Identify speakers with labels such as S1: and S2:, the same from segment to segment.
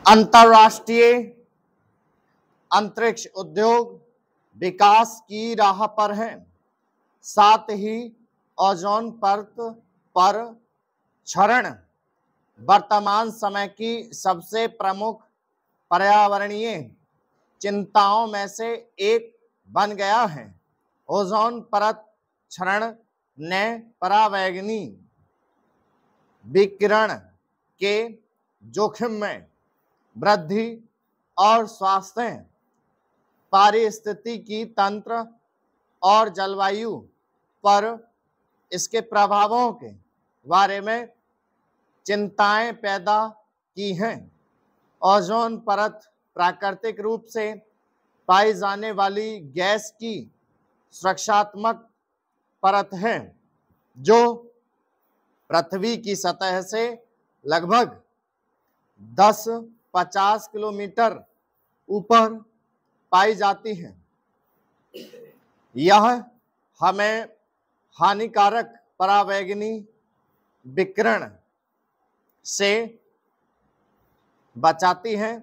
S1: अंतरराष्ट्रीय अंतरिक्ष उद्योग विकास की राह पर है। साथ ही ओजोन परत पर क्षरण वर्तमान समय की सबसे प्रमुख पर्यावरणीय चिंताओं में से एक बन गया है। ओजोन परत क्षरण ने परावैगनी विकिरण के जोखिम में वृद्धि और स्वास्थ्य, पारिस्थितिकी तंत्र और जलवायु पर इसके प्रभावों के बारे में चिंताएं पैदा की हैं। ओजोन परत प्राकृतिक रूप से पाई जाने वाली गैस की सुरक्षात्मक परत है जो पृथ्वी की सतह से लगभग 10-50 किलोमीटर ऊपर पाई जाती है। यह हमें हानिकारक परावैगनी विकिरण से बचाती है।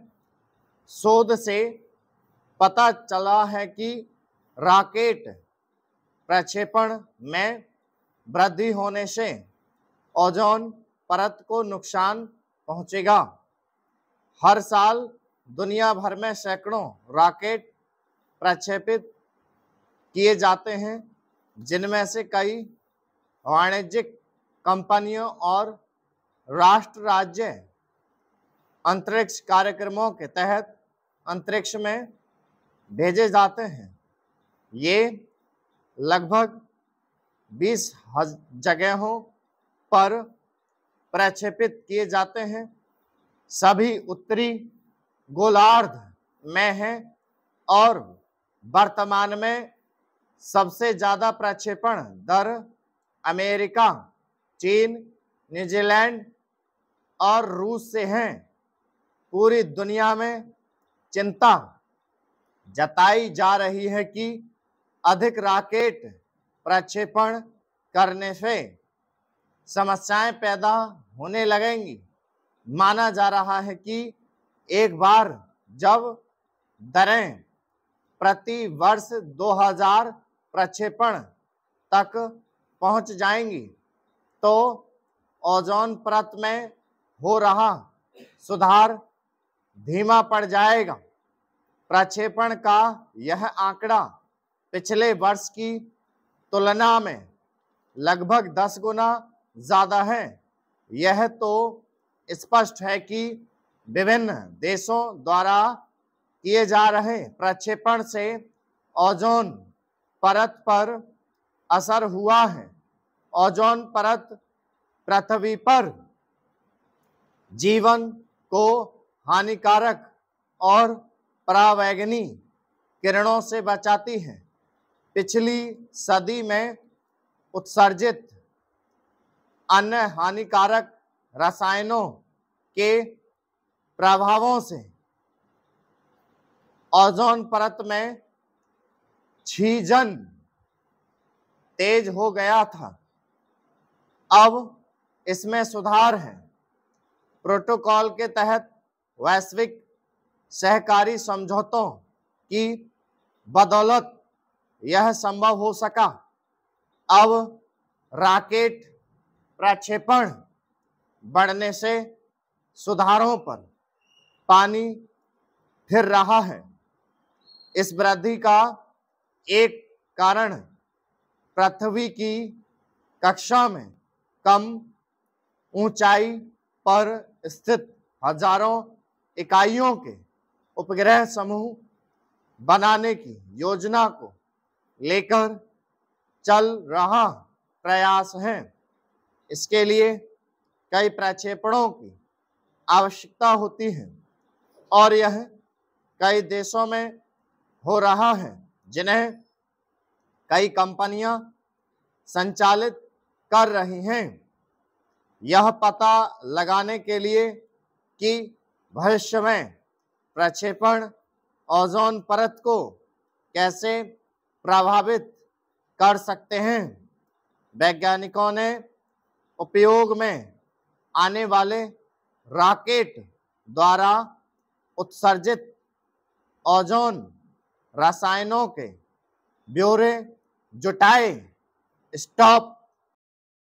S1: शोध से पता चला है कि रॉकेट प्रक्षेपण में वृद्धि होने से ओजोन परत को नुकसान पहुंचेगा। हर साल दुनिया भर में सैकड़ों रॉकेट प्रक्षेपित किए जाते हैं, जिनमें से कई वाणिज्यिक कंपनियों और राष्ट्र राज्य अंतरिक्ष कार्यक्रमों के तहत अंतरिक्ष में भेजे जाते हैं। ये लगभग 20 जगहों पर प्रक्षेपित किए जाते हैं। सभी उत्तरी गोलार्ध में हैं और वर्तमान में सबसे ज्यादा प्रक्षेपण दर अमेरिका, चीन, न्यूजीलैंड और रूस से हैं। पूरी दुनिया में चिंता जताई जा रही है कि अधिक रॉकेट प्रक्षेपण करने से समस्याएं पैदा होने लगेंगी। माना जा रहा है कि एक बार जब दरें प्रति वर्ष 2000 प्रक्षेपण तक पहुंच जाएंगी तो ओजोन परत में हो रहा सुधार धीमा पड़ जाएगा। प्रक्षेपण का यह आंकड़ा पिछले वर्ष की तुलना में लगभग 10 गुना ज्यादा है। यह तो स्पष्ट है कि विभिन्न देशों द्वारा किए जा रहे प्रक्षेपण से ओजोन परत पर असर हुआ है। ओजोन परत पृथ्वी पर जीवन को हानिकारक और परावैगनी किरणों से बचाती है। पिछली सदी में उत्सर्जित अन्य हानिकारक रसायनों के प्रभावों से ओजोन परत में क्षीजन तेज हो गया था। अब इसमें सुधार है। प्रोटोकॉल के तहत वैश्विक सहकारी समझौतों की बदौलत यह संभव हो सका। अब रॉकेट प्रक्षेपण बढ़ने से सुधारों पर पानी फिर रहा है। इस वृद्धि का एक कारण पृथ्वी की कक्षा में कम ऊंचाई पर स्थित हजारों इकाइयों के उपग्रह समूह बनाने की योजना को लेकर चल रहा प्रयास है। इसके लिए कई प्रक्षेपणों की आवश्यकता होती है और यह कई देशों में हो रहा है, जिन्हें कई कंपनियां संचालित कर रही हैं। यह पता लगाने के लिए कि भविष्य में प्रक्षेपण ओजोन परत को कैसे प्रभावित कर सकते हैं, वैज्ञानिकों ने उपयोग में आने वाले रॉकेट द्वारा उत्सर्जित ओजोन रसायनों के ब्यौरे जुटाए, स्टॉप